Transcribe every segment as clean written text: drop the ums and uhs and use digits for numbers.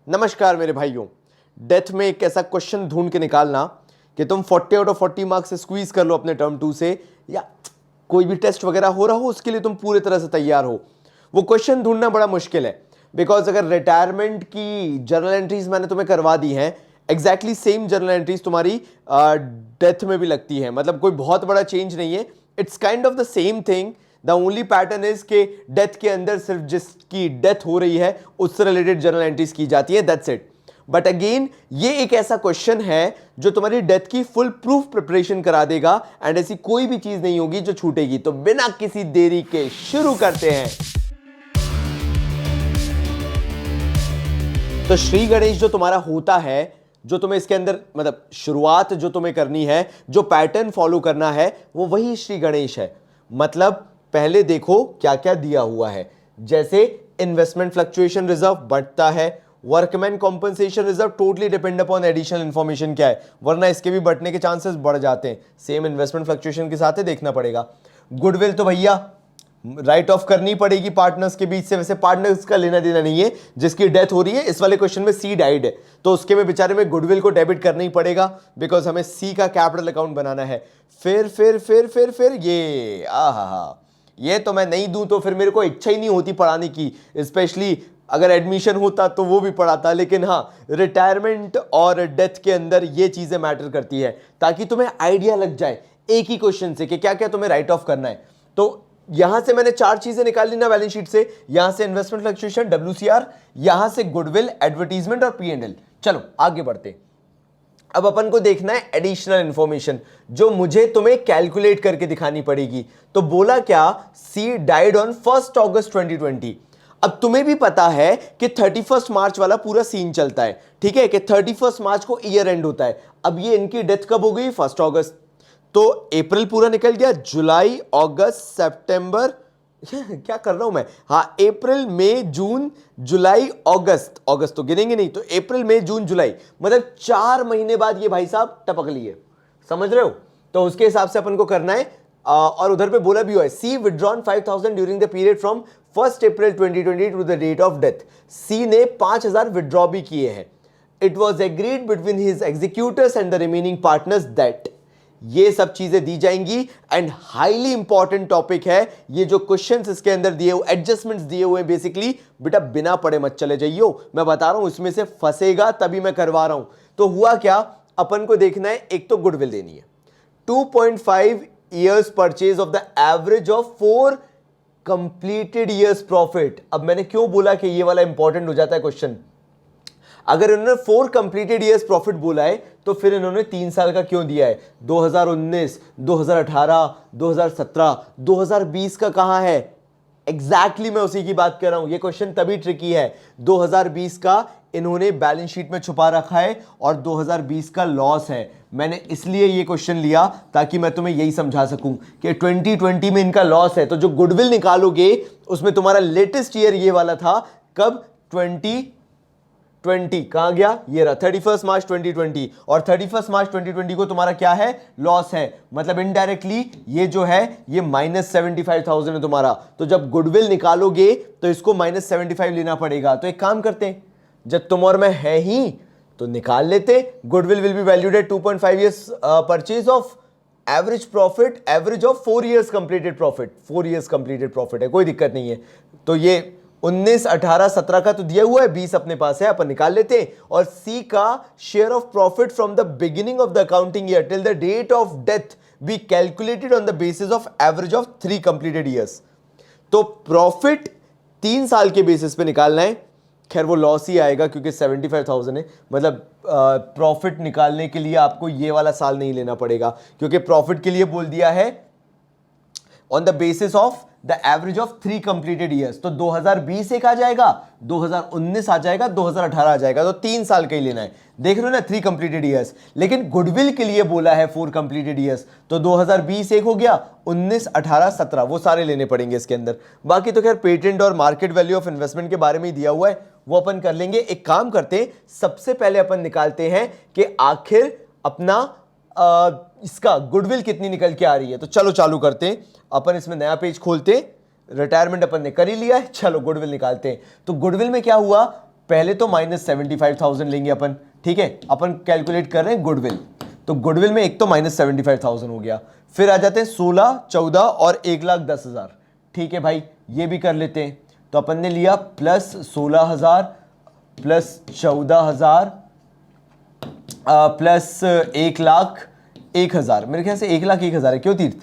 नमस्कार मेरे भाइयों। डेथ में एक ऐसा क्वेश्चन ढूंढ के निकालना कि तुम 40 आउट ऑफ 40 मार्क्स से स्क्वीज कर लो अपने टर्म 2 से, या कोई भी टेस्ट वगैरह हो रहा हो उसके लिए तुम पूरी तरह से तैयार हो, वो क्वेश्चन ढूंढना बड़ा मुश्किल है। बिकॉज अगर रिटायरमेंट की जर्नल एंट्रीज मैंने तुम्हें करवा दी हैं, एग्जैक्टली सेम जर्नल एंट्रीज तुम्हारी डेथ में भी लगती है, मतलब कोई बहुत बड़ा चेंज नहीं है। It's kind of the same thing. The only pattern is के डेथ के अंदर सिर्फ जिसकी डेथ हो रही है उससे रिलेटेड जर्नल एंट्रीज की जाती है, दैट्स इट। बट अगेन ये एक ऐसा क्वेश्चन है जो तुम्हारी डेथ की फुल प्रूफ प्रिपरेशन करा देगा, एंड ऐसी कोई भी चीज नहीं होगी जो छूटेगी। तो बिना किसी देरी के शुरू करते हैं। तो श्री गणेश जो तुम्हारा होता है, जो तुम्हें इसके अंदर मतलब शुरुआत जो तुम्हें करनी है, जो पैटर्न फॉलो करना है, वो वही श्री गणेश है। मतलब पहले देखो क्या क्या दिया हुआ है। जैसे इन्वेस्टमेंट फ्लक्चुएशन रिजर्व बढ़ता है, workman compensation reserve totally depend upon additional information क्या है, वरना इसके भी बढ़ने के चांसेस बढ़ जाते हैं। सेम इन्वेस्टमेंट फ्लक्चुएशन के साथ ही देखना पड़ेगा। गुडविल तो भैया राइट ऑफ करनी पड़ेगी पार्टनर्स के बीच से। वैसे पार्टनर्स का लेना देना नहीं है, जिसकी डेथ हो रही है, इस वाले क्वेश्चन में सी डाइड है तो उसके में बेचारे में गुडविल को डेबिट करना ही पड़ेगा, बिकॉज हमें सी का कैपिटल अकाउंट बनाना है। फिर ये ये तो मैं नहीं दूं तो फिर मेरे को इच्छा ही नहीं होती पढ़ाने की, स्पेशली अगर एडमिशन होता तो वो भी पढ़ाता। लेकिन हाँ, रिटायरमेंट और डेथ के अंदर ये चीजें मैटर करती है, ताकि तुम्हें आइडिया लग जाए एक ही क्वेश्चन से कि क्या क्या तुम्हें राइट ऑफ करना है। तो यहां से मैंने 4 चीजें निकाल ली ना बैलेंस शीट से। यहां से इन्वेस्टमेंट फ्लक्चुएशन, डब्ल्यूसीआर, यहां से गुडविल, एडवर्टीजमेंट और पी&एल। चलो आगे बढ़ते। अब अपन को देखना है एडिशनल इंफॉर्मेशन जो मुझे तुम्हें कैलकुलेट करके दिखानी पड़ेगी। तो बोला क्या, सी डाइड ऑन 1 अगस्त 2020। अब तुम्हें भी पता है कि 31 मार्च वाला पूरा सीन चलता है, ठीक है, कि 31 मार्च को ईयर एंड होता है। अब ये इनकी डेथ कब हो गई, 1 अगस्त। तो अप्रैल पूरा निकल गया, जुलाई, अगस्त, सितंबर क्या कर रहा हूं मैं, हाँ, अप्रैल, मई, जून, जुलाई, अगस्त। अगस्त तो गिनेंगे नहीं, तो अप्रैल, मई, जून, जुलाई, मतलब 4 महीने बाद ये भाई साहब टपक लिए। समझ रहे हो? तो उसके हिसाब से अपन को करना है। और उधर पे बोला भी हुआ है, C withdrawn 5000 during the period from 1 April 2020 to the date of death. C ने 5000 विड्रॉ भी किए हैं। It was agreed between his executors and the remaining partners that. ये सब चीजें दी जाएंगी। एंड हाईली इंपॉर्टेंट टॉपिक है ये जो क्वेश्चंस इसके अंदर दिए हुए, एडजस्टमेंट्स दिए हुए, बेसिकली बेटा बिना पढ़े मत चले जाइयो, मैं बता रहा हूं इसमें से फंसेगा तभी मैं करवा रहा हूं। तो हुआ क्या, अपन को देखना है, एक तो गुडविल देनी है, 2.5 years purchase of the average of 4 completed years profit. अब मैंने क्यों बोला कि ये वाला इंपॉर्टेंट हो जाता है क्वेश्चन, अगर इन्होंने 4 कंप्लीटेड ईयर्स प्रॉफिट बोला है तो फिर इन्होंने 3 साल का क्यों दिया है, 2019, 2018, 2017, 2020 का कहां है? एग्जैक्टली मैं उसी की बात कर रहा हूं। ये क्वेश्चन तभी ट्रिकी है, 2020 का इन्होंने बैलेंस शीट में छुपा रखा है और 2020 का लॉस है। मैंने इसलिए ये क्वेश्चन लिया ताकि मैं तुम्हें यही समझा सकूं कि 2020 में इनका लॉस है, तो जो गुडविल निकालोगे उसमें तुम्हारा लेटेस्ट ईयर ये वाला था, कब, 2020 कहां गया, ये रहा 31 मार्च 2020, और 31 मार्च 2020 को तुम्हारा क्या है, लॉस है। मतलब इनडायरेक्टली ये जो है ये -75,000 है तुम्हारा। तो जब गुडविल निकालोगे तो इसको -75 लेना पड़ेगा। तो एक काम करते हैं, जब तुम और मैं है ही तो निकाल लेते। Goodwill will be valued at 2.5 years purchase of average profit, average of 4 years completed profit. 4 years completed profit है, कोई दिक्कत नहीं है। तो ये 19, 18, 17 का तो दिया हुआ है, 20 अपने पास है, अपन निकाल लेते हैं। और सी का share of profit from the beginning of the accounting year till the date of death be calculated on the basis of average of 3 completed years. तो प्रॉफिट 3 साल के बेसिस पे निकालना है। खैर वो लॉस ही आएगा क्योंकि 75,000 है, मतलब प्रॉफिट निकालने के लिए आपको ये वाला साल नहीं लेना पड़ेगा, क्योंकि प्रॉफिट के लिए बोल दिया है on the basis of the average of 3 completed years. तो 2020 एक आ जाएगा, 2019 आ जाएगा, 2018 आ जाएगा, तो 3 साल का ही लेना है। देख रहे हो ना, 3 कंप्लीटेड ईयर्स। लेकिन गुडविल के लिए बोला है 4 कंप्लीटेड ईयर्स, तो 2020 एक हो गया, 19, 18, 17 वो सारे लेने पड़ेंगे इसके अंदर। बाकी तो खैर पेटेंट और मार्केट वैल्यू ऑफ इन्वेस्टमेंट के बारे में ही दिया हुआ है, वो अपन कर लेंगे। एक काम करते हैं, सबसे पहले अपन निकालते हैं कि आखिर अपना इसका गुडविल कितनी निकल के आ रही है। तो चलो चालू करते हैं, अपन इसमें नया पेज खोलते हैं। रिटायरमेंट अपन ने कर ही लिया है, चलो गुडविल निकालते हैं। तो गुडविल में क्या हुआ, पहले तो -75,000 लेंगे अपन, ठीक है। अपन कैलकुलेट कर रहे हैं गुडविल, तो गुडविल में एक तो -75,000 हो गया। फिर आ जाते हैं 16, 14 और 1,10,000, ठीक है भाई, ये भी कर लेते हैं। तो अपन ने लिया +16,000 +14,000 प्लस 1,01,000। मेरे ख्याल से 1,01,000 है, क्यों तीर्थ?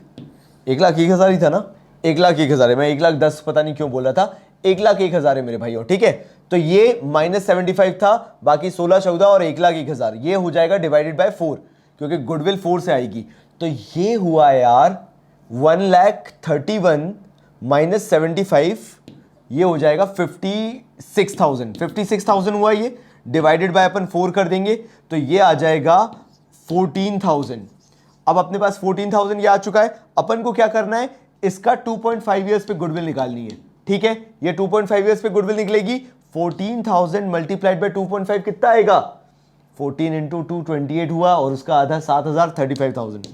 1,01,000 ही था ना? 1,01,000 है, मैं 1,10,000 पता नहीं क्यों बोला था, 1,01,000 है मेरे भाइयों, ठीक है। तो ये -75 था, बाकी 16, 14 और 1,01,000 ये हो जाएगा डिवाइडेड बाय 4, क्योंकि गुडविल 4 से आएगी। तो ये हुआ यार 1,31,000 -75, ये हो जाएगा 56,000। 56,000 हुआ ये, डिवाइडेड बाय अपन 4 कर देंगे तो ये आ जाएगा 14,000। अब अपने पास 14,000 ये आ चुका है। अपन को क्या करना है, इसका 2.5 ईयर्स पे गुडविल निकालनी है, ठीक है। ये 2.5 ईयर्स पे गुडविल निकलेगी। 14,000 मल्टीप्लाइड बाय 2.5 कितना आएगा? 14 इंटू 2 28 हुआ, और उसका आधा 7,000 35,000।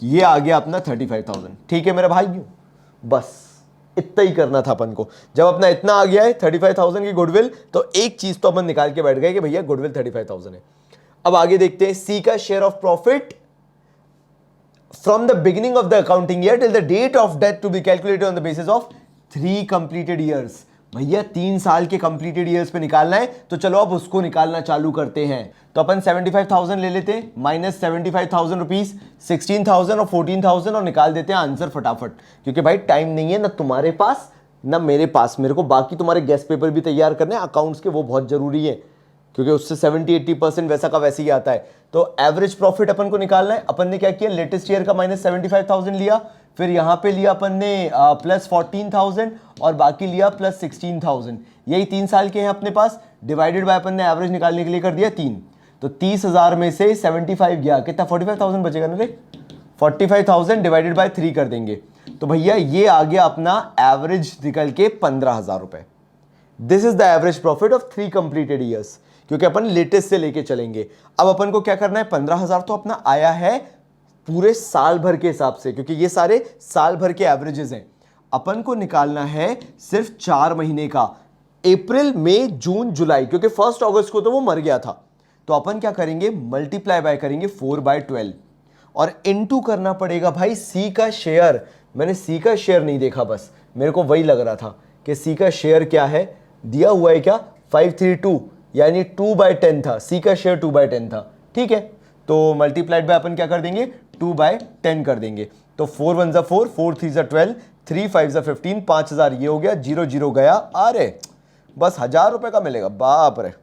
ये आ गया अपना 35,000, ठीक है मेरे भाइयों। बस इतना ही करना था अपन को। जब अपना इतना आ गया है 35,000 की गुडविल, तो एक चीज तो अपन निकाल के बैठ गए कि भैया गुडविल 35,000 है। अब आगे देखते हैं, सी का share of profit from the beginning of the accounting year till the date of death to be calculated on the basis of 3 completed years। भैया 3 साल के completed years पे निकालना है, तो चलो अब उसको निकालना चालू करते हैं। तो अपन 75,000 ले लेते हैं, -75,000 रुपीज, 16,000 और 14,000, और निकाल देते हैं आंसर फटाफट, क्योंकि भाई टाइम नहीं है ना तुम्हारे पास ना मेरे पास। मेरे को बाकी तुम्हारे गेस्ट पेपर भी तैयार करने हैं अकाउंट्स के, वो बहुत जरूरी है, क्योंकि उससे 70-80% वैसा का वैसे ही आता है। तो एवरेज प्रॉफिट अपन को निकालना है। अपन ने क्या किया, लेटेस्ट ईयर का -75,000 लिया, फिर यहां पे लिया अपन ने +14,000, और बाकी लिया +16,000। यही 3 साल के हैं अपने पास, डिवाइडेड बाय अपन ने एवरेज निकालने के लिए कर दिया 3। तो 30,000 में से 75 गया, कितना 45,000 बचेगा ना रे? 45,000 डिवाइडेड बाय 3 कर देंगे, तो भैया ये आ गया अपना एवरेज निकल के 15,000 रुपए। This is the average profit of 3 completed years, क्योंकि अपन लेटेस्ट से लेके चलेंगे। अब अपन को क्या करना है, 15,000 तो अपना आया है पूरे साल भर के हिसाब से, क्योंकि ये सारे साल भर के एवरेजेस हैं। अपन को निकालना है सिर्फ 4 महीने का, अप्रैल मई जून जुलाई, क्योंकि 1 अगस्त को तो वो मर गया था। तो अपन क्या करेंगे, मल्टीप्लाई बाय करेंगे 4/12, और इनटू करना पड़ेगा भाई सी का शेयर। मैंने सी का शेयर नहीं देखा, बस मेरे को वही लग रहा था कि सी का शेयर क्या है, दिया हुआ है क्या, 532, यानी 2/10 था, सी का शेयर 2/10 था, ठीक है। तो मल्टीप्लाइड बाय अपन क्या कर देंगे, 2/10 कर देंगे। तो 4 1 ज़ा 4, 4 3 ज़ा 12, 3 5 ज़ा 15, 5,000 ये हो गया, 0 0 गया। अरे बस 1,000 रुपए का मिलेगा, बाप रे।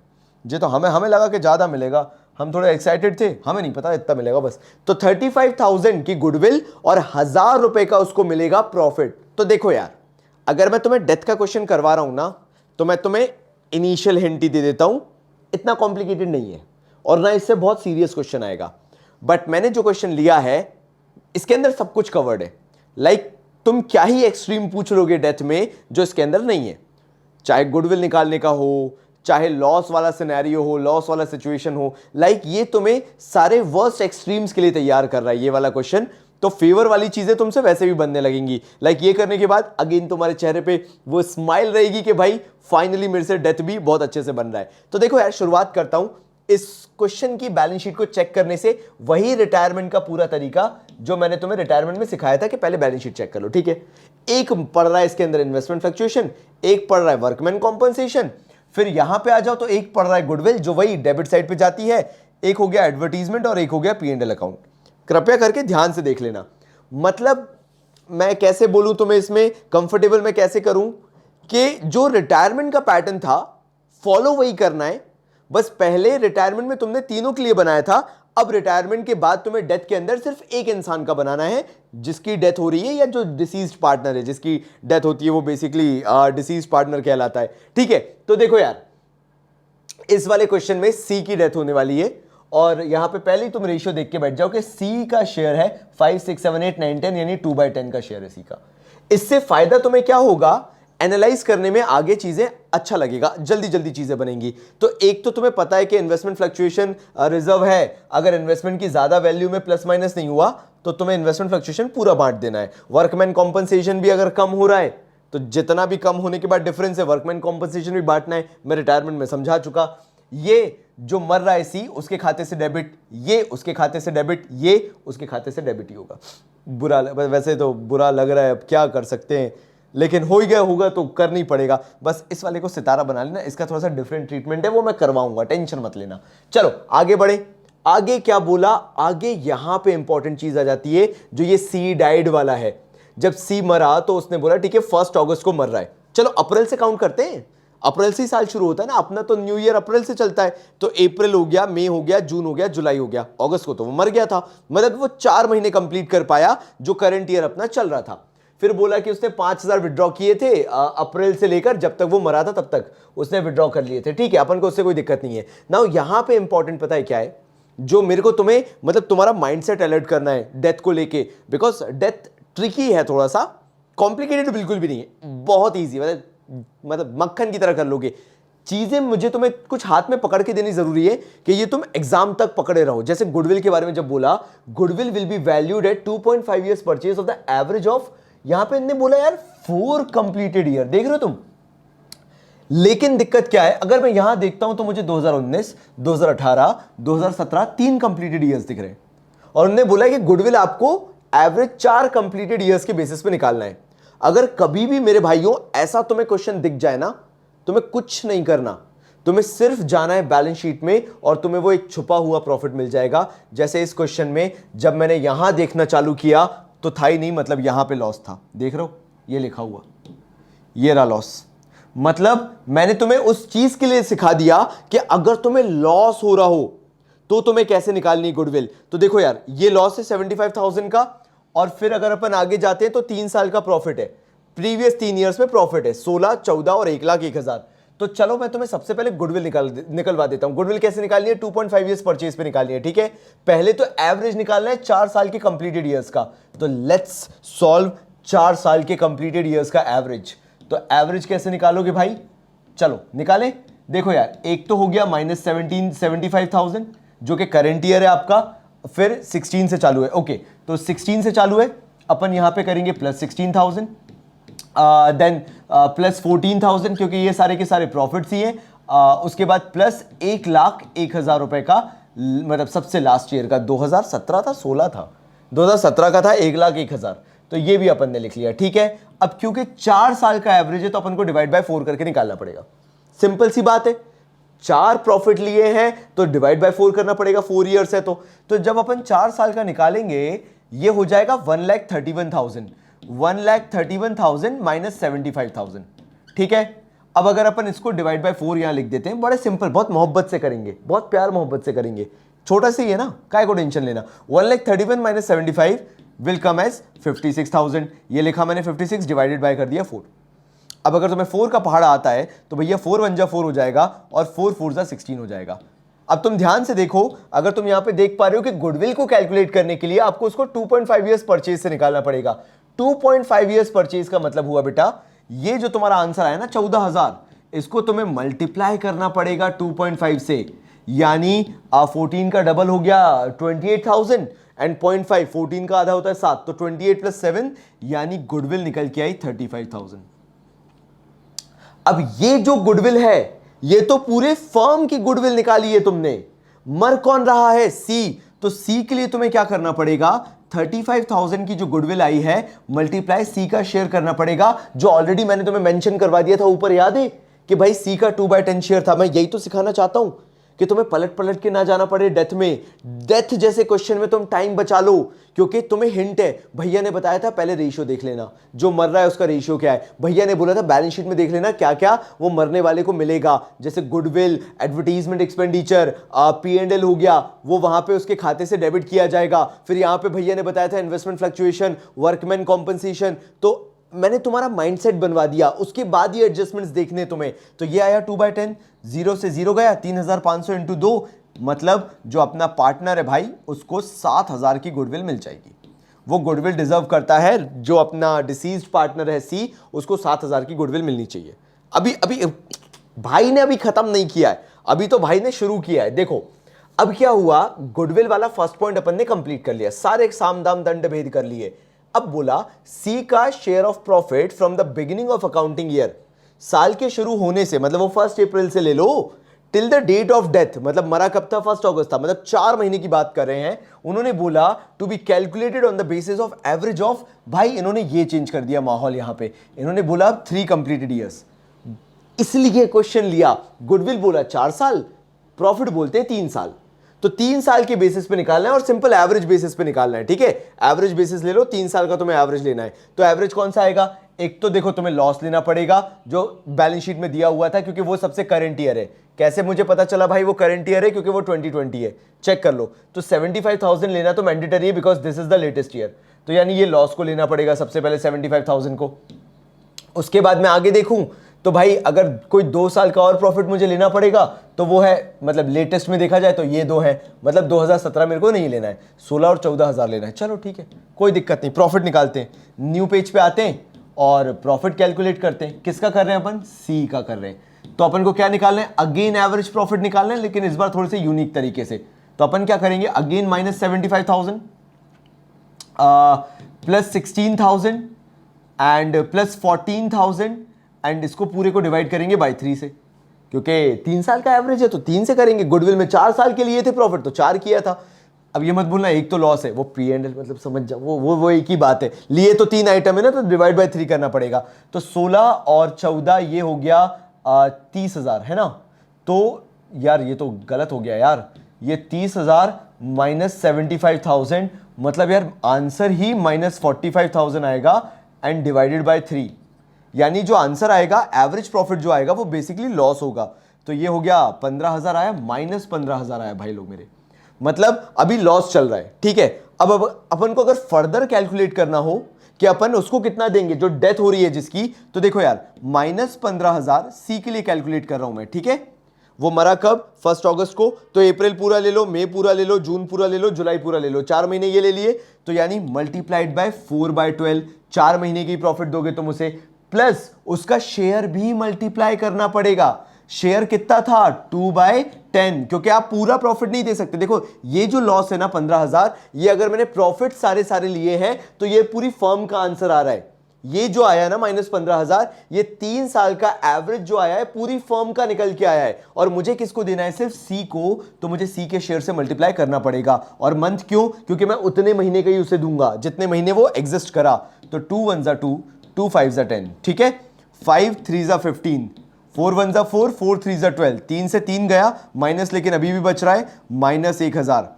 ये तो हमें लगा कि ज़्यादा मिलेगा, हम थोड़े एक्साइटेड थे, हमें नहीं पता इतना मिलेगा बस। तो 35,000 की गुडविल और 1,000 रुपए का उसको मिलेगा प्रॉफिट। तो देखो यार, अगर मैं तुम्हें डेथ का क्वेश्चन करवा रहा हूं ना, तो मैं तुम्हें इनिशियल हिंट ही दे देता हूं, इतना कॉम्प्लिकेटेड नहीं है, और ना इससे बहुत सीरियस क्वेश्चन आएगा। बट मैंने जो क्वेश्चन लिया है इसके अंदर सब कुछ कवर्ड है। लाइक तुम क्या ही एक्सट्रीम पूछ लोगे डेथ में जो इसके अंदर नहीं है, चाहे गुडविल निकालने का हो, चाहे लॉस वाला सिनेरियो हो, लॉस वाला सिचुएशन हो। लाइक ये तुम्हें सारे वर्स्ट एक्सट्रीम्स के लिए तैयार कर रहा है ये वाला क्वेश्चन। तो फेवर वाली चीजें तुमसे वैसे भी बनने लगेंगी। लाइक ये करने के बाद अगेन तुम्हारे चेहरे पे वो स्माइल रहेगी कि भाई फाइनली मेरे से डेथ भी बहुत अच्छे से बन रहा है। तो देखो यार, शुरुआत करता हूं इस क्वेश्चन की बैलेंस शीट को चेक करने से, वही रिटायरमेंट का पूरा तरीका जो मैंने तुम्हें रिटायरमेंट में सिखाया था कि पहले बैलेंस शीट चेक कर लो, ठीक है। एक पढ़ रहा है इसके अंदर इन्वेस्टमेंट फ्लक्चुएशन, एक पढ़ रहा है वर्कमैन कॉम्पनसेशन, फिर यहां पे आ जाओ तो एक पढ़ रहा है गुडविल जो वही डेबिट साइड पे जाती है, एक हो गया एडवर्टीजमेंट और एक हो गया P&L अकाउंट। कृपया करके ध्यान से देख लेना। मतलब मैं कैसे बोलूं तुम्हें, इसमें कंफर्टेबल मैं कैसे करूं कि जो रिटायरमेंट का पैटर्न था फॉलो वही करना है। बस पहले रिटायरमेंट में तुमने तीनों के लिए बनाया था, अब रिटायरमेंट के बाद तुम्हें डेथ के अंदर सिर्फ एक इंसान का बनाना है जिसकी डेथ हो रही है, या जो डिसीज्ड पार्टनर है जिसकी डेथ होती है, वो बेसिकली डिसीज्ड पार्टनर कहलाता है, ठीक है। तो देखो यार, इस वाले क्वेश्चन में सी की डेथ होने वाली है, और यहां पे पहले ही तुम रेशियो देख के बैठ जाओ कि सी का शेयर है 5 6 7 8 9 10, यानी 2/10 का शेयर है सी का। इससे फायदा तुम्हें क्या होगा, एनालाइज करने में आगे चीजें अच्छा लगेगा, जल्दी जल्दी चीजें बनेंगी। तो एक तो तुम्हें पता है कि इन्वेस्टमेंट फ्लक्चुएशन रिजर्व है, अगर इन्वेस्टमेंट की ज्यादा वैल्यू में प्लस माइनस नहीं हुआ तो तुम्हें इन्वेस्टमेंट फ्लक्चुएशन पूरा बांट देना है। वर्कमैन कॉम्पनसेशन भी अगर कम हो रहा है तो जितना भी कम होने के बाद डिफरेंस है, वर्कमैन कॉम्पनसेशन भी बांटना है, मैं रिटायरमेंट में समझा चुका। ये जो मर रहा है सी, उसके खाते से डेबिट, ये उसके खाते से डेबिट, ये उसके खाते से डेबिट ही होगा। बुरा, वैसे तो बुरा लग रहा है, अब क्या कर सकते हैं, लेकिन हो ही गया होगा तो करना ही पड़ेगा। बस इस वाले को सितारा बना लेना, इसका थोड़ा सा डिफरेंट ट्रीटमेंट है, वो मैं करवाऊंगा, टेंशन मत लेना। चलो आगे बढ़े। आगे क्या बोला, आगे यहां पे इंपॉर्टेंट चीज आ जाती है, जो ये सी डाइड वाला है। जब सी मरा तो उसने बोला ठीक है 1 अगस्त को मर रहा है, चलो अप्रैल से काउंट करते हैं, अप्रैल से ही साल शुरू होता है ना, अपना तो न्यू ईयर अप्रैल से चलता है। तो अप्रैल हो गया, मई हो गया, जून हो गया, जुलाई हो गया, अगस्त को तो वो मर गया था, मतलब वो 4 महीने कंप्लीट कर पाया जो करंट ईयर अपना चल रहा था। फिर बोला कि उसने 5,000 विड्रॉ किए थे अप्रैल से लेकर जब तक वो मरा था तब तक उसने विड्रॉ कर लिए थे, ठीक है, अपन को उससे कोई दिक्कत नहीं है। नाउ यहां पे इंपॉर्टेंट पता है क्या है, जो मेरे को तुम्हें मतलब तुम्हारा माइंडसेट अलर्ट करना है डेथ को लेके, बिकॉज डेथ ट्रिकी है, थोड़ा सा कॉम्प्लिकेटेड बिल्कुल भी नहीं है, बहुत ईजी, मतलब मक्खन की तरह कर लोगे चीजें। मुझे तुम्हें कुछ हाथ में पकड़ के देनी जरूरी है कि ये तुम एग्जाम तक पकड़े रहो। जैसे गुडविल के बारे में जब बोला, goodwill will be valued at 2.5 years purchase of the average of, यहां पे इन्होंने बोला यार 4 कंप्लीटेड ईयर, देख रहे हो तुम। लेकिन दिक्कत क्या है, अगर मैं यहां देखता हूं तो मुझे 2019, 2018, 2017 3 कंप्लीटेड ईयर्स दिख रहे हैं, और उन्होंने बोला कि गुडविल आपको एवरेज 4 कंप्लीटेड ईयर्स के बेसिस पे निकालना है। अगर कभी भी मेरे भाइयों ऐसा तुम्हें क्वेश्चन दिख जाए ना, तुम्हें कुछ नहीं करना, तुम्हें सिर्फ जाना है बैलेंस शीट में और तुम्हें वो एक छुपा हुआ प्रॉफिट मिल जाएगा। जैसे इस क्वेश्चन में जब मैंने यहां देखना चालू किया तो था ही नहीं, मतलब यहां पे लॉस था, देख रहे हो ये लिखा हुआ, ये रहा लॉस। मतलब मैंने तुम्हें उस चीज के लिए सिखा दिया कि अगर तुम्हें लॉस हो रहा हो तो तुम्हें कैसे निकालनी है गुडविल। तो देखो यार, ये लॉस है 75,000 का, और फिर अगर अपन आगे जाते हैं तो 3 साल का प्रॉफिट है, प्रीवियस 3 ईयर्स में प्रॉफिट है 16, 14 और 1,01,000। तो चलो मैं तुम्हें सबसे पहले गुडविल निकलवा देता हूं। गुडविल कैसे निकालनी है, 2.5 ईयर्स परचेज पे निकालनी है, ठीक है। पहले तो एवरेज निकालना है 4 साल के कंप्लीटेड ईयर्स का, तो लेट्स सॉल्व 4 साल के कंप्लीटेड ईयर्स का एवरेज। तो एवरेज कैसे निकालोगे भाई, चलो निकालें। देखो यार, एक तो हो गया -75,000 जो कि करंट ईयर है आपका, फिर 16 से चालू है, ओके, तो 16 से चालू है, अपन यहां पे करेंगे +16,000, देन +14,000 क्योंकि ये सारे के सारे प्रॉफिट्स ही हैं, उसके बाद +1,01,000 रुपए का, मतलब सबसे लास्ट ईयर का 2017 था, 16 था, 2017 का था 1,01,000, तो ये भी अपन ने लिख लिया, ठीक है। अब क्योंकि 4 साल का एवरेज है तो अपन को डिवाइड बाय 4 करके निकालना पड़ेगा, सिंपल सी बात है। 4 प्रॉफिट लिए हैं तो डिवाइड बाय 4 करना पड़ेगा, 4 ईयर्स है तो जब अपन 4 साल का निकालेंगे ये हो जाएगा 1,31,000, 1,31,000 माइनस 75,000, ठीक है। अब अगर अपन इसको डिवाइड बाय 4 यहां लिख देते हैं, बड़े सिंपल, बहुत मोहब्बत से करेंगे, बहुत प्यार मोहब्बत से करेंगे, छोटा सा ही है ना, काय को टेंशन लेना। 1,31,000 माइनस 75 विल कम एज 56,000, ये लिखा मैंने 56 डिवाइडेड बाय कर दिया 4। अब अगर तुम्हें 4 का पहाड़ा आता है तो भैया 4 1 जा 4 हो जाएगा और 4 4 जा 16 हो जाएगा। अब तुम ध्यान से देखो, अगर तुम यहां पे देख पा रहे हो कि गुडविल को कैलकुलेट करने के लिए आपको उसको 2.5 ईयर्स परचेज से निकालना पड़ेगा। 2.5 ईयर्स परचेज का मतलब हुआ बेटा, ये जो तुम्हारा आंसर आया ना 14,000, इसको तुम्हें मल्टीप्लाई करना पड़ेगा 2.5 से, यानी 14 का डबल हो गया 28,000 एंड 0.5, 14 का आधा होता है 7, तो 28 + 7 यानी गुडविल निकल के आई 35,000। अब ये जो गुडविल है ये तो पूरे फर्म की गुडविल निकाली है तुमने। मर कौन रहा है, सी, तो सी के लिए तुम्हें क्या करना पड़ेगा, 35,000 की जो गुडविल आई है मल्टीप्लाई सी का शेयर करना पड़ेगा, जो ऑलरेडी मैंने तुम्हें मेंशन करवा दिया था ऊपर, याद है कि भाई सी का 2/10 शेयर था। मैं यही तो सिखाना चाहता हूं कि तुम्हें पलट पलट के ना जाना पड़े डेथ में। डेथ जैसे क्वेश्चन में तुम टाइम बचा लो, क्योंकि तुम्हें हिंट है, भैया ने बताया था पहले रेशियो देख लेना, जो मर रहा है उसका रेशियो क्या है। भैया ने बोला था बैलेंस शीट में देख लेना क्या क्या वो मरने वाले को मिलेगा, जैसे गुडविल, एडवर्टीजमेंट एक्सपेंडिचर, P&L हो गया, वो वहां पे उसके खाते से डेबिट किया जाएगा। फिर यहां पे भैया ने बताया था इन्वेस्टमेंट फ्लक्चुएशन, वर्कमैन कॉम्पनसेशन, तो मैंने तुम्हारा माइंडसेट बनवा दिया, उसके बाद ये एडजस्टमेंट्स देखने तुम्हें। तो ये आया 2/10, 0 से 0 गया, 3,500 × 2, मतलब जो अपना पार्टनर है भाई उसको 7,000 की गुडविल मिल जाएगी। वो गुडविल डिजर्व करता है, जो अपना डिसीज्ड पार्टनर है सी, उसको 7,000 की गुडविल मिलनी चाहिए। अभी भाई ने अभी खत्म नहीं किया है, अभी तो भाई ने शुरू किया है। देखो अब क्या हुआ, गुडविल वाला फर्स्ट पॉइंट अपन ने कंप्लीट कर लिया, सारे साम दाम दंड भेद कर लिए। अब बोला सी का share of profit from the beginning of accounting year, साल के शुरू होने से, मतलब वो 1 अप्रैल से ले लो, till the date of death, मतलब मरा कब था, 1 अगस्त था, मतलब 4 महीने की बात कर रहे हैं। उन्होंने बोला to be calculated on the basis of average of, भाई इन्होंने ये चेंज कर दिया माहौल यहां पे, इन्होंने बोला 3 कंप्लीटेड ईयर्स, इसलिए क्वेश्चन लिया। गुडविल बोला 4 साल, प्रॉफिट बोलते हैं 3 साल, तो 3 साल के बेसिस पे निकालना है और सिंपल एवरेज बेसिस पे निकालना है, ठीक है। एवरेज बेसिस ले लो, 3 साल का तुम्हें एवरेज लेना है, तो एवरेज कौन सा आएगा, एक तो देखो तुम्हें लॉस लेना पड़ेगा जो बैलेंस शीट में दिया हुआ था, क्योंकि वो सबसे करंट ईयर है। कैसे मुझे पता चला भाई वो करंट ईयर है, क्योंकि वो 2020 है, चेक कर लो। तो 75,000 लेना तो मैंडेटरी है because this is the latest year, तो यानी ये लॉस को लेना पड़ेगा सबसे पहले 75,000 को। उसके बाद मैं आगे देखूं तो भाई अगर कोई 2 साल का और प्रॉफिट मुझे लेना पड़ेगा तो वो है, मतलब लेटेस्ट में देखा जाए तो ये 2 है, मतलब 2017 मेरे को नहीं लेना है, 16 और 14,000 लेना है। चलो ठीक है, कोई दिक्कत नहीं, प्रॉफिट निकालते हैं, न्यू पेज पे आते हैं और प्रॉफिट कैलकुलेट करते हैं। किसका कर रहे हैं अपन, सी का कर रहे हैं। तो अपन को क्या निकालना है, अगेन एवरेज प्रॉफिट निकालना है, लेकिन इस बार थोड़े से यूनिक तरीके से। तो अपन क्या करेंगे, again minus 75,000 plus 16,000 and plus 14,000 and इसको पूरे को डिवाइड करेंगे बाय 3 से, क्योंकि 3 साल का एवरेज है तो 3 से करेंगे। गुडविल में 4 साल के लिए थे प्रॉफिट, तो 4 किया था। अब ये मत भूलना एक तो लॉस है, वो P&L मतलब समझ जाओ, वो एक ही बात है, लिए तो 3 आइटम है ना, तो डिवाइड बाय 3 करना पड़ेगा। तो 16 और 14 ये हो गया 30,000 है ना। तो यार ये तो गलत हो गया यार, ये 30,000 माइनस 75,000, मतलब यार आंसर ही माइनस 45,000 आएगा एंड डिवाइडेड बाय 3, यानी जो आंसर आएगा एवरेज प्रॉफिट जो आएगा वो बेसिकली लॉस होगा। तो ये हो गया 15,000 आया, माइनस 15,000 आया भाई लोग मेरे, मतलब अभी लॉस चल रहा है, ठीक है। अब अपन को अगर फर्दर कैलकुलेट करना हो कि अपन उसको कितना देंगे जो डेथ हो रही है जिसकी, तो देखो यार माइनस 15,000 सी के लिए कैलकुलेट कर रहा हूं मैं, ठीक है। वो मरा कब, 1 अगस्त को, तो अप्रैल पूरा ले लो, मई पूरा ले लो, जून पूरा ले लो, जुलाई पूरा ले लो, 4 महीने ये ले लिए, तो यानी मल्टीप्लाइड बाय 4/12, 4 महीने की प्रॉफिट दोगे तुम उसे, प्लस उसका शेयर भी मल्टीप्लाई करना पड़ेगा। शेयर कितना था, 2/10, क्योंकि आप पूरा प्रॉफिट नहीं दे सकते। देखो ये जो लॉस है ना 15,000, ये अगर मैंने प्रॉफिट सारे लिए हैं तो ये पूरी फर्म का आंसर आ रहा है। ये जो आया ना माइनस 15,000, ये 3 साल का एवरेज जो आया है पूरी फर्म का निकल के आया है, और मुझे किसको देना है, सिर्फ सी को, तो मुझे सी के शेयर से मल्टीप्लाई करना पड़ेगा। और मंथ क्यों, क्योंकि मैं उतने महीने का ही उसे दूंगा जितने महीने वो एग्जिस्ट करा। तो 2 1 2, 2 5 10, ठीक है, 5 3 15, 4 1 4, 4 3 12, 3 से 3 गया माइनस, लेकिन अभी भी बच रहा है माइनस 1,000।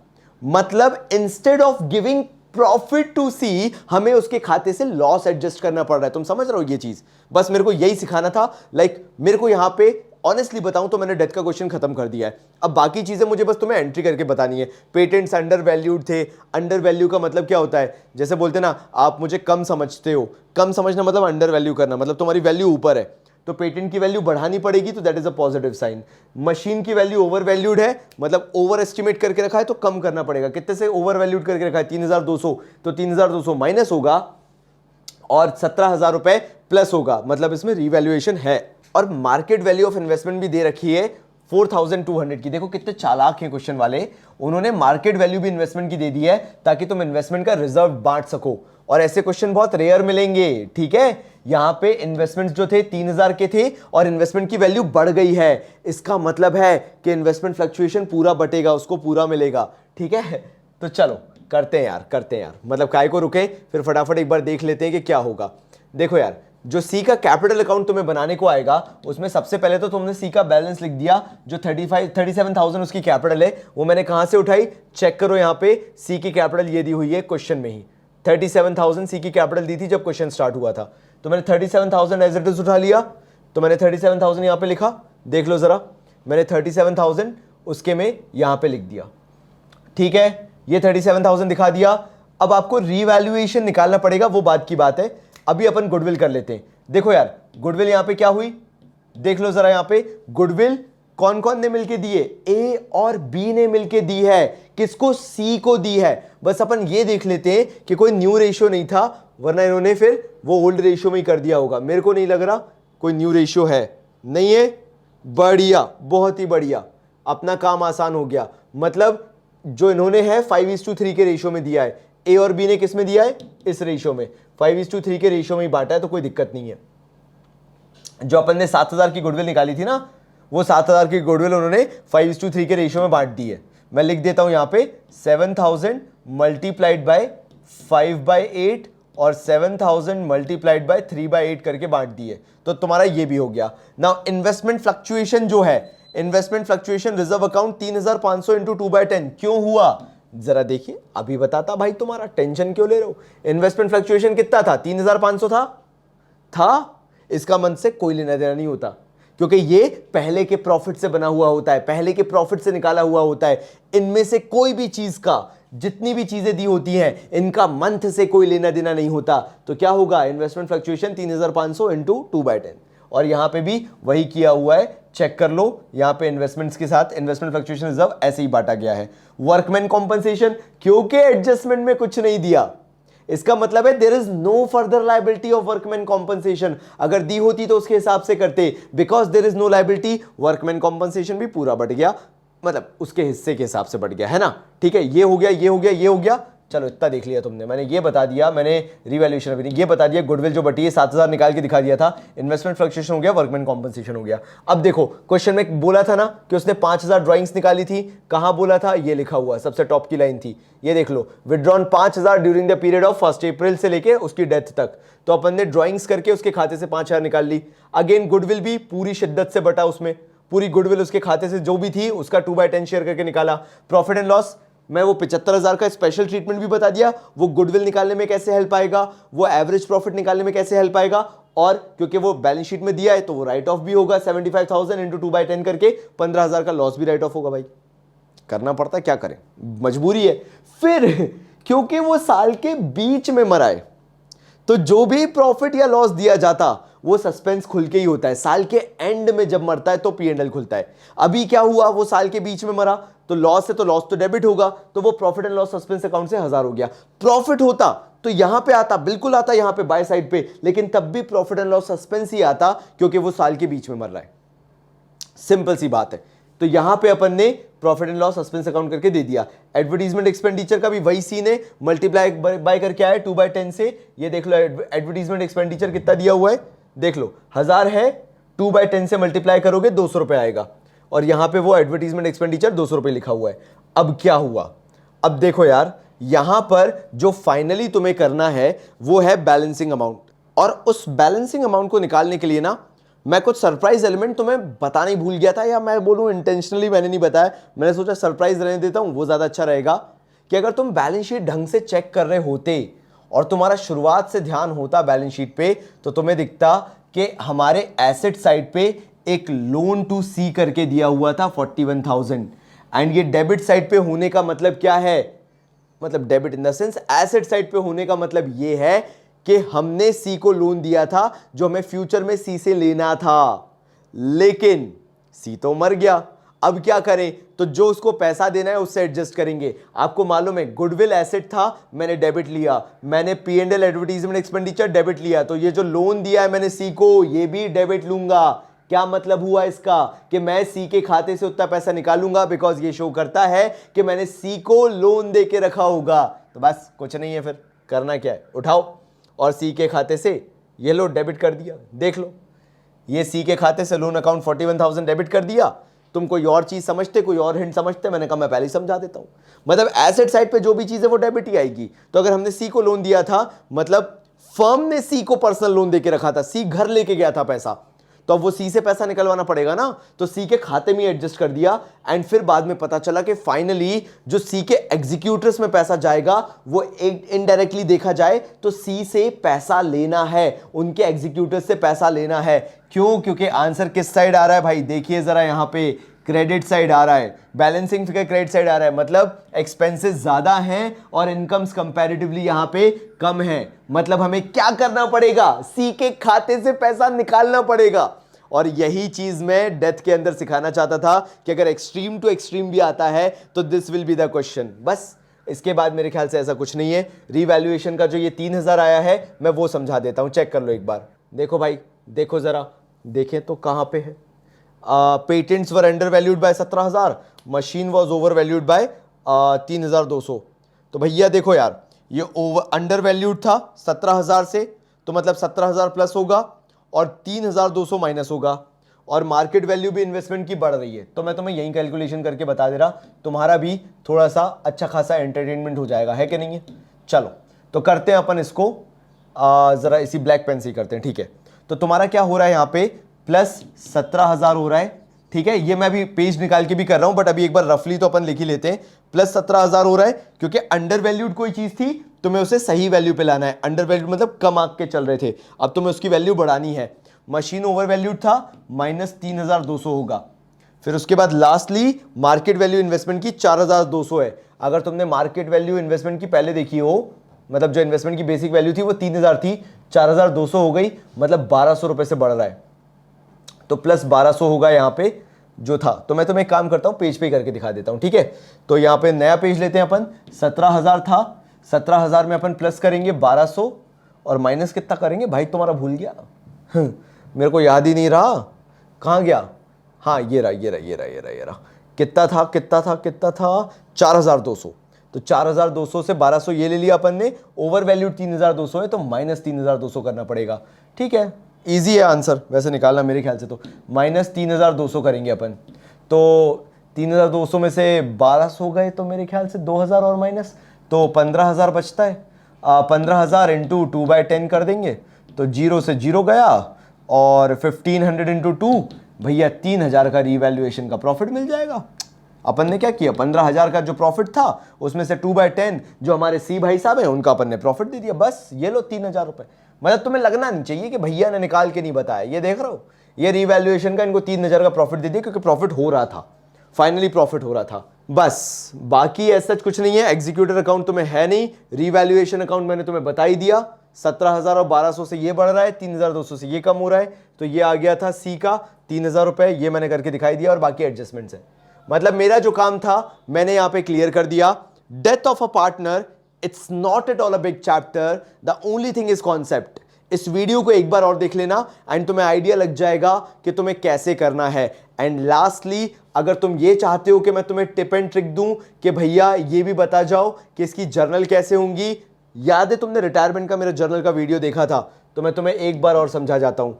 मतलब instead of giving profit to C, हमें उसके खाते से लॉस एडजस्ट करना पड़ रहा है। तुम समझ रहे हो ये चीज, बस मेरे को यही सिखाना था। मेरे को यहां पे ऑनेस्टली बताऊं तो मैंने डेथ का क्वेश्चन खत्म कर दिया है। अब बाकी चीजें मुझे बस तुम्हें एंट्री करके बतानी है। पेटेंट्स अंडर वैल्यूड थे, अंडर वैल्यू का मतलब क्या होता है, जैसे बोलते ना आप मुझे कम समझते हो, कम समझना मतलब अंडर वैल्यू करना, मतलब तुम्हारी वैल्यू ऊपर है, तो पेटेंट की वैल्यू बढ़ानी पड़ेगी, तो that is a positive sign. Machine की वैल्यू ओवर वैल्यूड है, मतलब ओवर एस्टिमेट करके रखा है, तो कम करना पड़ेगा। कितने से ओवर वैल्यूड करके रखा है, 3,200, तो 3,200 माइनस होगा और 17,000 रुपए प्लस होगा, मतलब इसमें रिवैल्यूएशन है। और मार्केट वैल्यू ऑफ इन्वेस्टमेंट भी दे रखी है 4,200 की। देखो कितने चालाक हैं क्वेश्चन वाले, उन्होंने मार्केट वैल्यू भी इन्वेस्टमेंट की दे दी है ताकि तुम इन्वेस्टमेंट का रिजर्व बांट सको, और ऐसे क्वेश्चन बहुत रेयर मिलेंगे, ठीक है। यहां पे इन्वेस्टमेंट्स जो थे 3,000 के थे और इन्वेस्टमेंट की वैल्यू बढ़ गई है, इसका मतलब है कि इन्वेस्टमेंट फ्लक्चुएशन पूरा बटेगा, उसको पूरा मिलेगा, ठीक है। तो चलो करते हैं यार, मतलब काय को रुके, फिर फटाफट एक बार देख लेते हैं कि क्या होगा। देखो यार, जो सी का कैपिटल अकाउंट तुम्हें बनाने को आएगा, उसमें सबसे पहले तो तुमने सी का बैलेंस लिख दिया, जो 37,000 उसकी कैपिटल है, वो मैंने कहां से उठाई, चेक करो यहां पे सी की कैपिटल ये दी हुई है क्वेश्चन में ही, 37,000 सी की कैपिटल दी थी जब क्वेश्चन स्टार्ट हुआ था, तो मैंने 37,000 एज इट इज उठा लिया। तो मैंने 37,000 यहां पे लिखा, देख लो जरा, मैंने 37,000 उसके में यहां पे लिख दिया, ठीक है, ये 37,000 दिखा दिया। अब आपको रीवैल्यूएशन निकालना पड़ेगा, वो बात की बात है। अभी अपन गुडविल कर लेते हैं। देखो यार, गुडविल यहां पे क्या हुई, देख लो जरा, यहां पे गुडविल कौन कौन ने मिलके दिए, ए और बी ने मिलके दी है, किसको, सी को दी है। बस अपन ये देख लेते हैं कि कोई न्यू रेशियो नहीं था, वरना इन्होंने फिर वो ओल्ड रेशियो में ही कर दिया होगा। मेरे को नहीं लग रहा कोई न्यू रेशियो है, नहीं है, बढ़िया, बहुत ही बढ़िया, अपना काम आसान हो गया। मतलब जो इन्होंने है 5:3 के रेशियो में दिया है, ए और बी ने किस में दिया है, इस रेशियो में, 5:3 के रेशियो में ही बांटा है, तो कोई दिक्कत नहीं है। जो अपन ने 7,000 की गुडविल निकाली थी ना, वो 7,000 की गुडविल उन्होंने 5:3 के रेशियो में बांट दी है। मैं लिख देता हूं यहां पे 7,000 मल्टीप्लाइड बाय 5/8 और 7,000 मल्टीप्लाइड बाय 3/8 करके बांट दिए, तो तुम्हारा ये भी हो गया। नाउ इन्वेस्टमेंट फ्लक्चुएशन जो है, investment fluctuation reserve account 3,500 into 2/10 क्यों हुआ, जरा देखिए, अभी बताता भाई, तुम्हारा टेंशन क्यों ले रहे हो। इन्वेस्टमेंट फ्लक्चुएशन कितना था, 3,500 था। इसका मन से कोई लेना देना नहीं होता, क्योंकि ये पहले के प्रॉफिट से बना हुआ होता है, पहले के प्रॉफिट से निकाला हुआ होता है। इनमें से कोई भी चीज का, जितनी भी चीजें दी होती हैं, इनका मंथ से कोई लेना देना नहीं होता। तो क्या होगा, इन्वेस्टमेंट फ्लक्चुएशन 3,500 इंटू 2/10, और यहां पे भी वही किया हुआ है, चेक कर लो। यहां पे इन्वेस्टमेंट्स के साथ इन्वेस्टमेंट फ्लक्चुएशन रिजर्व ऐसे ही बांटा गया है। वर्कमैन कॉम्पनसेशन, क्योंकि एडजस्टमेंट में कुछ नहीं दिया, इसका मतलब है there is no further liability of workman compensation. अगर दी होती तो उसके हिसाब से करते, because there is no liability, workman compensation भी पूरा बढ़ गया, मतलब उसके हिस्से के हिसाब से बढ़ गया, है ना। ठीक है, ये हो गया, ये हो गया, ये हो गया। चलो इतना देख लिया तुमने, मैंने ये बता दिया, मैंने रिवैल्यूएशन अभी नहीं, ये बता दिया, गुडविल जो बटी है 7,000 निकाल के दिखा दिया था, इन्वेस्टमेंट फ्लक्चुएशन हो गया, वर्कमैन कॉम्पनसेशन हो गया। अब देखो क्वेश्चन में बोला था ना कि उसने 5,000 ड्राइंग्स निकाली थी, कहां बोला था, ये लिखा हुआ सबसे टॉप की लाइन थी, ये देख लो, withdrawn 5,000 during the period of 1 अप्रैल से लेके उसकी डेथ तक। तो अपन ने ड्राइंग्स करके उसके खाते से 5,000 निकाल ली। अगेन गुडविल भी पूरी शिद्दत से बटा, उसमें पूरी गुडविल उसके खाते से जो भी थी उसका 2/10 शेयर करके निकाला। प्रॉफिट एंड लॉस, मैं वो 75,000 का स्पेशल ट्रीटमेंट भी बता दिया, वो गुडविल निकालने में कैसे हेल्प आएगा, वो एवरेज प्रॉफिट निकालने में कैसे हेल्प आएगा, और क्योंकि वो बैलेंस शीट में दिया है तो वो राइट ऑफ भी होगा, 75,000 इंटू 2/10 करके 15,000 का लॉस भी राइट ऑफ होगा। भाई करना पड़ता, क्या करें, मजबूरी है। फिर क्योंकि वो साल के बीच में मरा है, तो जो भी प्रॉफिट या लॉस दिया जाता वो सस्पेंस खुल के ही होता है, साल के एंड में जब मरता है तो P&L खुलता है। अभी क्या हुआ, वो साल के बीच में मरा तो लॉस है, तो लॉस तो डेबिट होगा, तो वो profit and loss suspense account से 1,000 हो गया। प्रॉफिट होता तो यहां पे आता, बिल्कुल आता यहां पे बाय साइड पे, लेकिन तब भी प्रॉफिट एंड लॉस सस्पेंस ही आता क्योंकि वो साल के बीच में मर रहा है। सिंपल सी बात है। तो यहां पे अपन ने profit and loss suspense account करके दे दिया। एडवर्टीजमेंट एक्सपेंडिचर का भी वही सीन है, मल्टीप्लाई बाय करके आया 2/10 से। ये देख लो एडवर्टीजमेंट एक्सपेंडिचर कितना दिया हुआ है, देख लो 1,000 है, 2/10 से मल्टीप्लाई करोगे 200 रुपए आएगा, और यहां पे वो एडवर्टीजमेंट एक्सपेंडिचर 200 रुपए लिखा हुआ है। अब क्या हुआ, अब देखो यार, यहां पर जो फाइनली तुम्हें करना है वो है बैलेंसिंग अमाउंट, और उस बैलेंसिंग अमाउंट को निकालने के लिए ना मैं कुछ सरप्राइज एलिमेंट तुम्हें बताना ही भूल गया था, या मैं बोलूं इंटेंशनली मैंने नहीं बताया, मैंने सोचा सरप्राइज रहने देता हूं, वो ज्यादा अच्छा रहेगा। कि अगर तुम बैलेंस शीट ढंग से चेक कर रहे होते और तुम्हारा शुरुआत से ध्यान होता बैलेंस शीट पे, तो तुम्हें दिखता कि हमारे एसेट साइड पे एक लोन टू सी करके दिया हुआ था 41,000, एंड ये डेबिट साइड पे होने का मतलब क्या है, मतलब debit in the sense asset side पे होने का मतलब ये है कि हमने सी को लोन दिया था जो हमें फ्यूचर में सी से लेना था, लेकिन सी तो मर गया। अब क्या करें, तो जो उसको पैसा देना है उससे एडजस्ट करेंगे। आपको मालूम है गुडविल एसेट था, मैंने डेबिट लिया, मैंने P&L एडवर्टीजमेंट एक्सपेंडिचर डेबिट लिया, तो ये जो लोन दिया है मैंने सी को, ये भी डेबिट लूंगा। क्या मतलब हुआ इसका, कि मैं सी के खाते से उतना पैसा निकालूंगा, बिकॉज ये शो करता है कि मैंने सी को लोन दे के रखा होगा। तो बस कुछ नहीं है, फिर करना क्या है, उठाओ और सी के खाते से ये लो डेबिट कर दिया। देख लो, ये सी के खाते से लोन अकाउंट 41,000 डेबिट कर दिया। तुम कोई और चीज समझते, कोई और हिंट समझते, मैंने कहा मैं पहले ही समझा देता हूं। मतलब एसेट साइड पे जो भी चीज है वो डेबिट ही आएगी। तो अगर हमने सी को लोन दिया था, मतलब फर्म ने सी को पर्सनल लोन देके रखा था, सी घर लेके गया था पैसा, तो अब वो सी से पैसा निकलवाना पड़ेगा ना, तो सी के खाते में एडजस्ट कर दिया। एंड फिर बाद में पता चला कि फाइनली जो सी के एग्जीक्यूटर्स में पैसा जाएगा वो इनडायरेक्टली देखा जाए तो सी से पैसा लेना है, उनके एग्जीक्यूटर्स से पैसा लेना है। क्यों, क्योंकि आंसर किस साइड आ रहा है भाई, देखिए जरा, यहां पे क्रेडिट साइड आ रहा है, बैलेंसिंग फिगर क्रेडिट साइड आ रहा है, मतलब एक्सपेंसेस ज्यादा हैं और इनकम्स कंपैरेटिवली यहां पे कम है। मतलब हमें क्या करना पड़ेगा, सी के खाते से पैसा निकालना पड़ेगा। और यही चीज मैं डेथ के अंदर सिखाना चाहता था कि अगर एक्सट्रीम टू एक्सट्रीम भी आता है तो this will be the question. बस इसके बाद मेरे ख्याल से ऐसा कुछ नहीं है। रीवैल्यूएशन का जो ये 3,000 आया है मैं वो समझा देता हूं, चेक कर लो एक बार। देखो भाई, देखो जरा, देखें तो कहां पे है। Patents were under valued bye 17,000, machine was over valued bye 3,200। तो भैया देखो यार, ये ओवर अंडर वैल्यूड था 17,000 से, तो मतलब 17,000 प्लस होगा और 3,200 माइनस होगा, और मार्केट वैल्यू भी इन्वेस्टमेंट की बढ़ रही है। तो मैं तुम्हें यही कैलकुलेशन करके बता दे रहा, तुम्हारा भी थोड़ा सा अच्छा खासा एंटरटेनमेंट हो जाएगा, है कि नहीं है। चलो तो करते हैं अपन इसको, जरा इसी ब्लैक पेन से ही करते हैं, ठीक है। तो तुम्हारा क्या हो रहा है यहाँ पे, प्लस 17,000 हो रहा है, ठीक है। ये मैं अभी पेज निकाल के भी कर रहा हूं, बट अभी एक बार रफली तो अपन लिख ही लेते हैं। प्लस 17,000 हो रहा है क्योंकि अंडर वैल्यूड कोई चीज थी, तुम्हें उसे सही वैल्यू पे लाना है। अंडर वैल्यूड मतलब कम आंक के चल रहे थे, अब तुम्हें उसकी वैल्यू बढ़ानी है। मशीन ओवर वैल्यूड था, माइनस 3,200 होगा। फिर उसके बाद लास्टली मार्केट वैल्यू इन्वेस्टमेंट की 4,200 है। अगर तुमने मार्केट वैल्यू इन्वेस्टमेंट की पहले देखी हो, मतलब जो इन्वेस्टमेंट की बेसिक वैल्यू थी वो 3,000 थी, 4,200 हो गई, मतलब 1,200 रुपए से बढ़ रहा है, तो प्लस 1,200 होगा यहाँ पे जो था। तो मैं तुम्हें एक काम करता हूँ, पेज पे करके दिखा देता हूँ, ठीक है। तो यहाँ पे नया पेज लेते हैं अपन, 17,000 था, 17,000 में अपन प्लस करेंगे 1,200 और माइनस कितना करेंगे भाई, तुम्हारा भूल गया मेरे को याद ही नहीं रहा, कहाँ गया, हाँ ये रहा ये रहा ये रहा ये रहा ये रहा, कितना था कितना था कितना था, 4,200। तो 4,200 से 1,200 ये ले लिया अपन ने, ओवर वैल्यूड 3,200 है तो माइनस 3,200 करना पड़ेगा, ठीक है। इजी है आंसर वैसे निकालना मेरे ख्याल से, तो माइनस 3,200 करेंगे अपन। तो 3,200 में से 1,200 गए तो मेरे ख्याल से 2,000 और माइनस, तो 15,000 बचता है। 15,000 इंटू 2/10 कर देंगे तो 0 से 0 गया, और 1,500 इंटू 2 भैया 3,000 का रीवैल्यूएशन का प्रॉफिट मिल जाएगा। अपन ने क्या किया, 15,000 का जो प्रॉफिट था उसमें से 2/10 जो हमारे सी भाई साहब हैं उनका अपन ने प्रॉफिट दे दिया, बस ये लो 3,000 रुपए। मतलब तुम्हें लगना नहीं चाहिए कि भैया ने निकाल के नहीं बताया, ये देख रहे हो, ये रीवैल्यूएशन का इनको 3,000 का प्रॉफिट दे दिया क्योंकि प्रॉफिट हो रहा था, फाइनली प्रॉफिट हो रहा था, बस। बाकी ऐसा कुछ नहीं है, एग्जीक्यूटर अकाउंट तुम्हें है नहीं, रीवैल्यूएशन अकाउंट मैंने तुम्हें बता ही दिया। 17,000 और 1,200 से ये बढ़ रहा है, 3,200 से ये कम हो रहा है, तो ये आ गया था सी का 3,000 रुपए, ये मैंने करके दिखाई दिया, और बाकी एडजस्टमेंट्स है। मतलब मेरा जो काम था मैंने यहां पे क्लियर कर दिया। Death of a partner, it's not at all a big chapter, the only thing is concept. इस वीडियो को एक बार और देख लेना एंड तुम्हें आइडिया लग जाएगा कि तुम्हें कैसे करना है। एंड लास्टली अगर तुम ये चाहते हो कि मैं तुम्हें टिप एंड ट्रिक दूं कि भैया ये भी बता जाओ कि इसकी जर्नल कैसे होंगी, याद है तुमने रिटायरमेंट का मेरा जर्नल का वीडियो देखा था, तो मैं तुम्हें एक बार और समझा जाता हूं।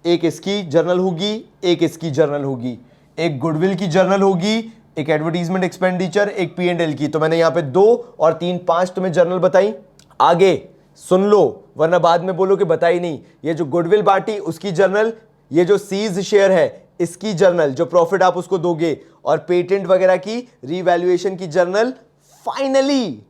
एक इसकी जर्नल होगी, एक इसकी जर्नल होगी, एक गुडविल की जर्नल होगी, एक एडवर्टीजमेंट एक्सपेंडिचर, एक P&L की। तो मैंने यहां पे 2 और 3 5 तुम्हें जर्नल बताई। आगे सुन लो वरना बाद में बोलो कि बताई नहीं। ये जो गुडविल बांटी उसकी जर्नल, ये जो सीज शेयर है इसकी जर्नल, जो प्रॉफिट आप उसको दोगे, और पेटेंट वगैरह की रीवैल्यूएशन की जर्नल, फाइनली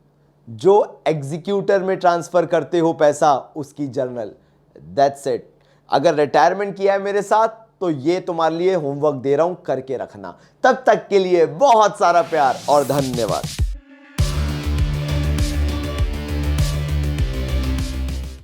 जो एग्जीक्यूटर में ट्रांसफर करते हो पैसा उसकी जर्नल। That's it. अगर रिटायरमेंट किया है मेरे साथ तो ये तुम्हारे लिए होमवर्क दे रहा हूं, करके रखना। तब तक के लिए बहुत सारा प्यार और धन्यवाद।